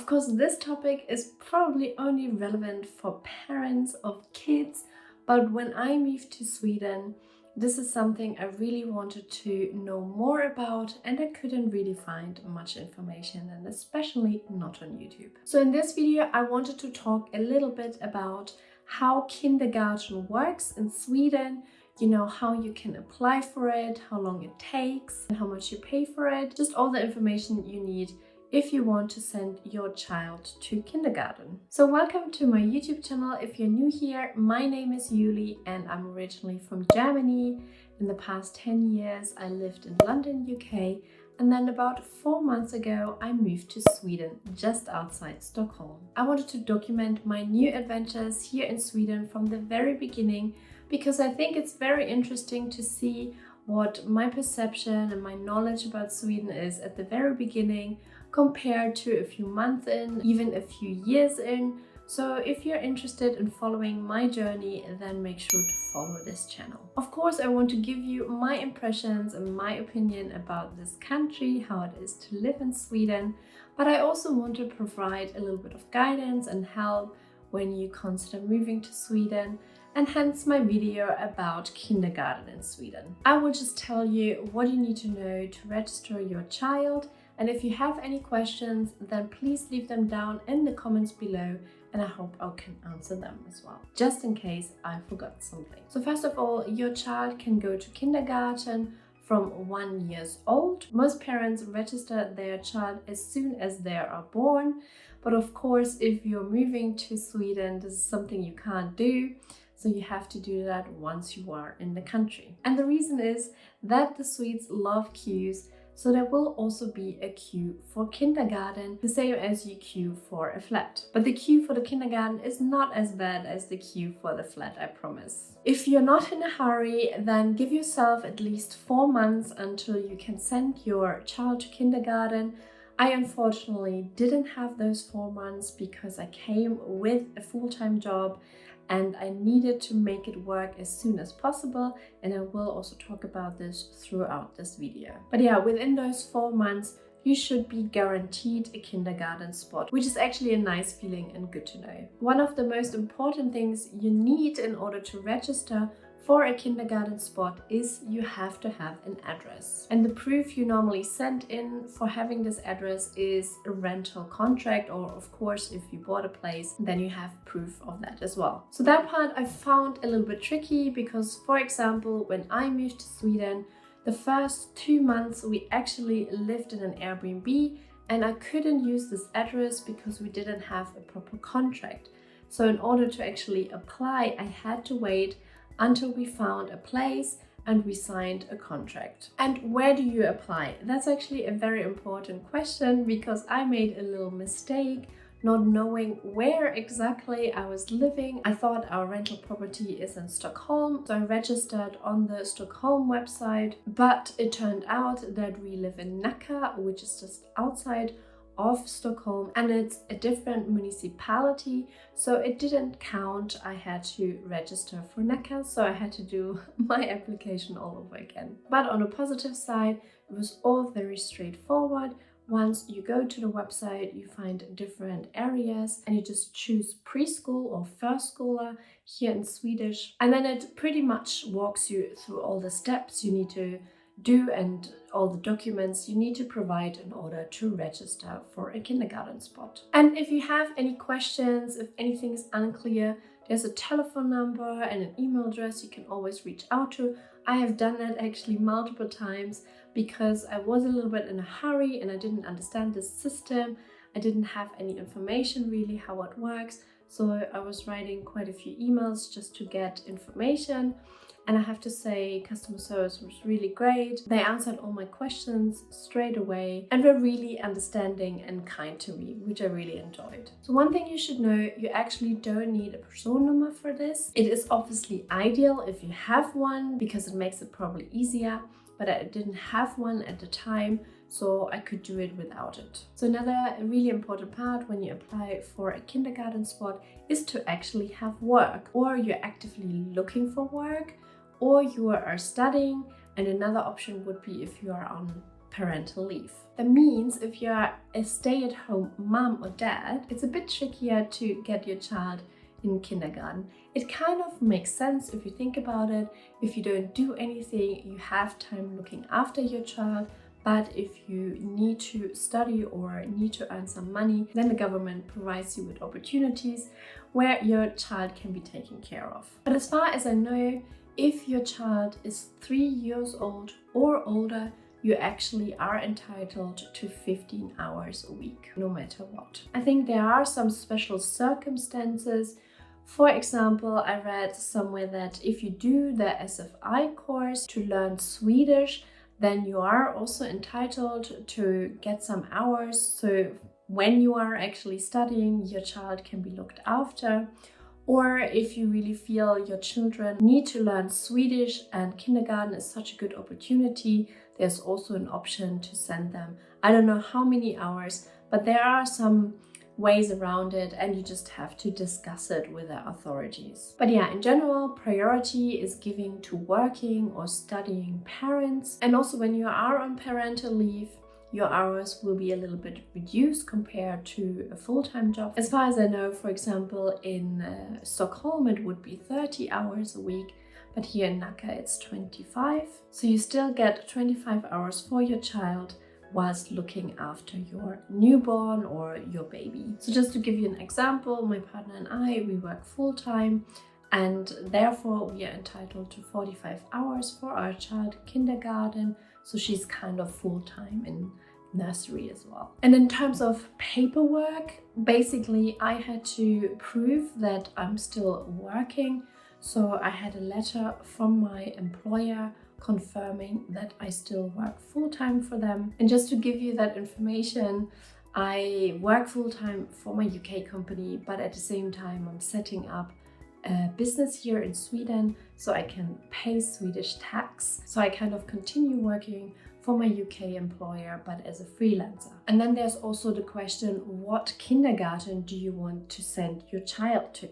Of course, this topic is probably only relevant for parents of kids, but when I moved to Sweden, this is something I really wanted to know more about, and I couldn't really find much information, and especially not on YouTube. So in this video, I wanted to talk a little bit about how kindergarten works in Sweden, how you can apply for it, how long it takes, and how much you pay for it. Just all the information you need if you want to send your child to kindergarten. So welcome to my YouTube channel. If you're new here, my name is Julie and I'm originally from Germany. In the past 10 years, I lived in London, UK, and then about 4 months ago, I moved to Sweden, just outside Stockholm. I wanted to document my new adventures here in Sweden from the very beginning, because I think it's very interesting to see what my perception and my knowledge about Sweden is at the very beginning compared to a few months in, even a few years in. So if you're interested in following my journey, then make sure to follow this channel. Of course, I want to give you my impressions and my opinion about this country, how it is to live in Sweden, but I also want to provide a little bit of guidance and help when you consider moving to Sweden, and hence my video about kindergarten in Sweden. I will just tell you what you need to know to register your child, and if you have any questions, then please leave them down in the comments below, and I hope I can answer them as well, just in case I forgot something. So first of all, your child can go to kindergarten from 1 year old. Most parents register their child as soon as they are born, but of course, if you're moving to Sweden, this is something you can't do. So you have to do that once you are in the country. And the reason is that the Swedes love queues, so there will also be a queue for kindergarten, the same as you queue for a flat. But the queue for the kindergarten is not as bad as the queue for the flat, I promise. If you're not in a hurry, then give yourself at least 4 months until you can send your child to kindergarten. I unfortunately didn't have those 4 months because I came with a full-time job and I needed to make it work as soon as possible, and I will also talk about this throughout this video. But yeah, within those 4 months, you should be guaranteed a kindergarten spot, which is actually a nice feeling and good to know. One of the most important things you need in order to register for a kindergarten spot is you have to have an address. And the proof you normally send in for having this address is a rental contract, or of course, if you bought a place, then you have proof of that as well. So that part I found a little bit tricky because, for example, when I moved to Sweden, the first 2 months we actually lived in an Airbnb and I couldn't use this address because we didn't have a proper contract. So in order to actually apply, I had to wait until we found a place and we signed a contract. And where do you apply? That's actually a very important question because I made a little mistake not knowing where exactly I was living. I thought our rental property is in Stockholm, so I registered on the Stockholm website, but it turned out that we live in Nacka, which is just outside of Stockholm, and it's a different municipality, so it didn't count. I had to register for Nacka, so I had to do my application all over again. But on a positive side, it was all very straightforward. Once you go to the website, you find different areas and you just choose preschool or Förskola here in Swedish, and then it pretty much walks you through all the steps you need to do and all the documents you need to provide in order to register for a kindergarten spot. And if you have any questions, if anything is unclear, there's a telephone number and an email address you can always reach out to. I have done that actually multiple times because I was a little bit in a hurry and I didn't understand the system. I didn't have any information really how it works. So I was writing quite a few emails just to get information. And I have to say, customer service was really great. They answered all my questions straight away and were really understanding and kind to me, which I really enjoyed. So one thing you should know, you actually don't need a personnummer for this. It is obviously ideal if you have one because it makes it probably easier, but I didn't have one at the time, so I could do it without it. So another really important part when you apply for a kindergarten spot is to actually have work, or you're actively looking for work, or you are studying, and another option would be if you are on parental leave. That means if you're a stay-at-home mom or dad, it's a bit trickier to get your child in kindergarten. It kind of makes sense if you think about it. If you don't do anything, you have time looking after your child. But if you need to study or need to earn some money, then the government provides you with opportunities where your child can be taken care of. But as far as I know, if your child is 3 years old or older, you actually are entitled to 15 hours a week, no matter what. I think there are some special circumstances. For example, I read somewhere that if you do the SFI course to learn Swedish, then you are also entitled to get some hours. So when you are actually studying, your child can be looked after. Or if you really feel your children need to learn Swedish and kindergarten is such a good opportunity, there's also an option to send them. I don't know how many hours, but there are some ways around it and you just have to discuss it with the authorities. But yeah, in general, priority is giving to working or studying parents. And also when you are on parental leave, your hours will be a little bit reduced compared to a full-time job. As far as I know, for example, in Stockholm, it would be 30 hours a week, but here in Nacka, it's 25. So you still get 25 hours for your child whilst looking after your newborn or your baby. So just to give you an example, my partner and I, we work full-time and therefore we are entitled to 45 hours for our child kindergarten. So she's kind of full-time in nursery as well. And in terms of paperwork, basically I had to prove that I'm still working. So I had a letter from my employer confirming that I still work full-time for them. And just to give you that information, I work full-time for my UK company, but at the same time I'm setting up a business here in Sweden so I can pay Swedish tax. So I kind of continue working for my UK employer, but as a freelancer. And then there's also the question, what kindergarten do you want to send your child to?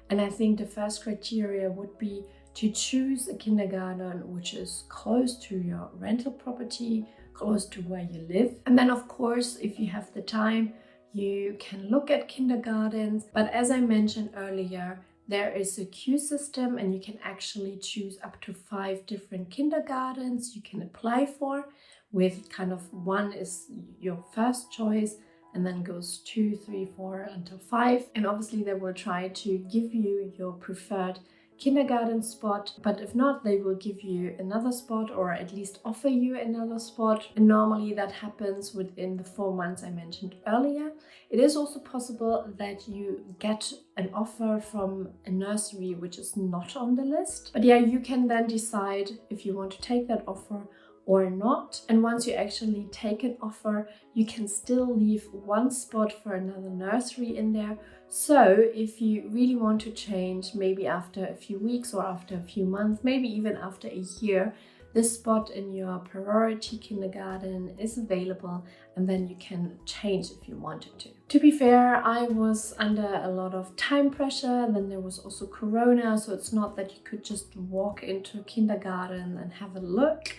And I think the first criteria would be to choose a kindergarten which is close to your rental property, close to where you live. And then of course, if you have the time, you can look at kindergartens. But as I mentioned earlier, there is a queue system and you can actually choose up to 5 different kindergartens you can apply for, with kind of 1 is your first choice and then goes 2, 3, 4 until 5. And obviously they will try to give you your preferred kindergarten spot, but if not, they will give you another spot or at least offer you another spot. And normally that happens within the 4 months I mentioned earlier. It is also possible that you get an offer from a nursery which is not on the list. But yeah, you can then decide if you want to take that offer or not. And once you actually take an offer, you can still leave 1 spot for another nursery in there. So if you really want to change, maybe after a few weeks or after a few months, maybe even after a year, this spot in your priority kindergarten is available and then you can change if you wanted to. To be fair, I was under a lot of time pressure, then there was also Corona, so it's not that you could just walk into a kindergarten and have a look.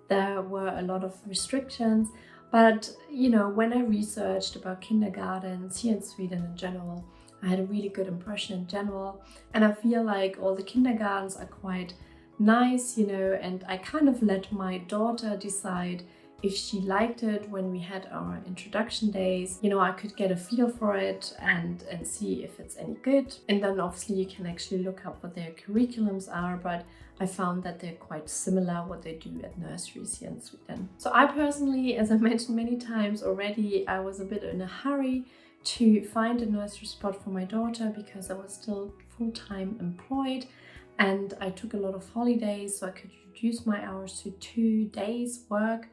There were a lot of restrictions, but you know, when I researched about kindergartens here in Sweden in general, I had a really good impression in general, and I feel like all the kindergartens are quite nice, you know, and I kind of let my daughter decide if she liked it when we had our introduction days. You know, I could get a feel for it and see if it's any good. And then obviously you can actually look up what their curriculums are, but I found that they're quite similar what they do at nurseries here in Sweden. So I personally, as I mentioned many times already, I was a bit in a hurry to find a nursery spot for my daughter because I was still full-time employed and I took a lot of holidays, so I could reduce my hours to 2 days work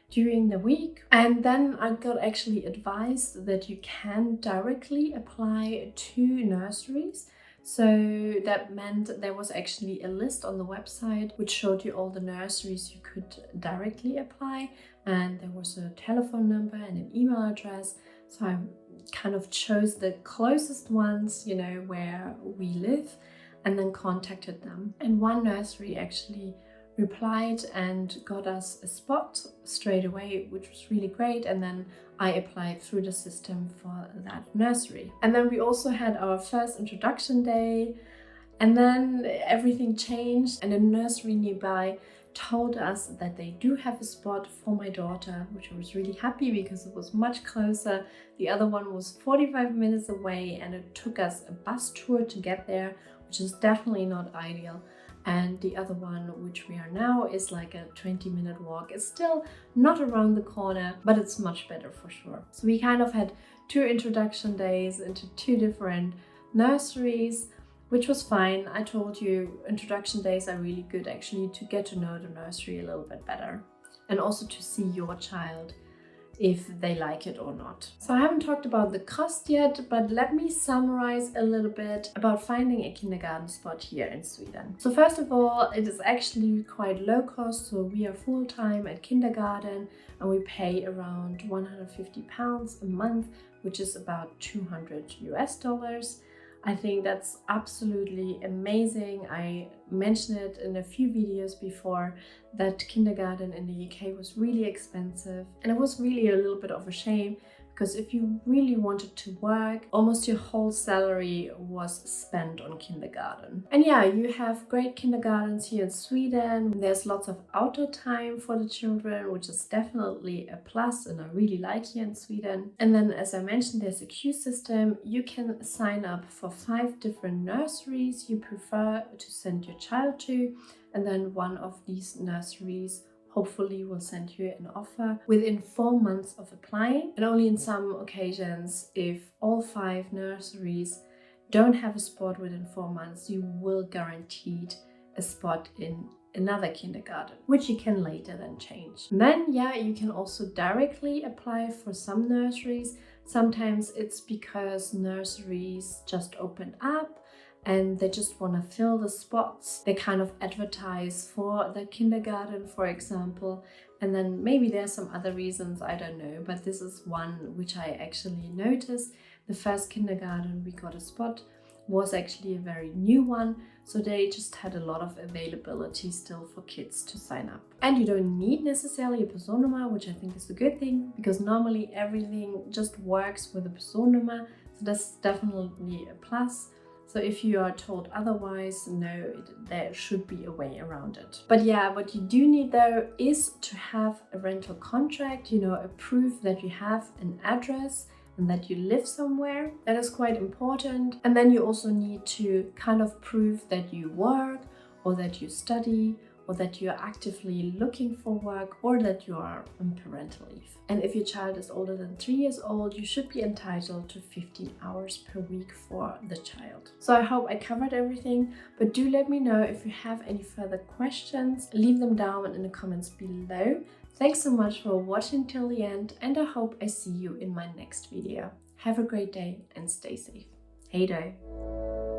during the week. And then I got actually advised that you can directly apply to nurseries. So that meant there was actually a list on the website which showed you all the nurseries you could directly apply, and there was a telephone number and an email address. So I kind of chose the closest ones, you know, where we live, and then contacted them. And one nursery actually replied and got us a spot straight away, which was really great. And then I applied through the system for that nursery. And then we also had our first introduction day, and then everything changed, and a nursery nearby told us that they do have a spot for my daughter, which I was really happy because it was much closer. The other one was 45 minutes away, and it took us a bus tour to get there, which is definitely not ideal. And the other one, which we are now, is like a 20-minute walk. It's still not around the corner, but it's much better for sure. So we kind of had 2 introduction days into 2 different nurseries, which was fine. I told you, introduction days are really good actually to get to know the nursery a little bit better, and also to see your child if they like it or not. So I haven't talked about the cost yet, but let me summarize a little bit about finding a kindergarten spot here in Sweden. So first of all, it is actually quite low cost. So we are full-time at kindergarten and we pay around £150 a month, which is about $200 US. I think that's absolutely amazing. I mentioned it in a few videos before that kindergarten in the UK was really expensive, and it was really a little bit of a shame because if you really wanted to work, almost your whole salary was spent on kindergarten. And yeah, you have great kindergartens here in Sweden. There's lots of outdoor time for the children, which is definitely a plus, and I really like here in Sweden. And then, as I mentioned, there's a queue system. You can sign up for 5 different nurseries you prefer to send your child to, and then one of these nurseries hopefully will send you an offer within 4 months of applying. And only in some occasions, if all 5 nurseries don't have a spot within 4 months, you will guaranteed a spot in another kindergarten, which you can later then change. And then yeah, you can also directly apply for some nurseries. Sometimes it's because nurseries just opened up and they just want to fill the spots. They kind of advertise for the kindergarten, for example, and then maybe there's some other reasons, I don't know, but this is one which I actually noticed. The first kindergarten we got a spot was actually a very new one, so they just had a lot of availability still for kids to sign up. And you don't need necessarily a personnummer, which I think is a good thing, because normally everything just works with a personnummer, so that's definitely a plus. So if you are told otherwise, no, there should be a way around it. But yeah, what you do need though is to have a rental contract, you know, a proof that you have an address and that you live somewhere. That is quite important. And then you also need to kind of prove that you work or that you study or that you're actively looking for work or that you are on parental leave. And if your child is older than 3 years old, you should be entitled to 15 hours per week for the child. So I hope I covered everything, but do let me know if you have any further questions. Leave them down in the comments below. Thanks so much for watching till the end, and I hope I see you in my next video. Have a great day and stay safe. Hej då!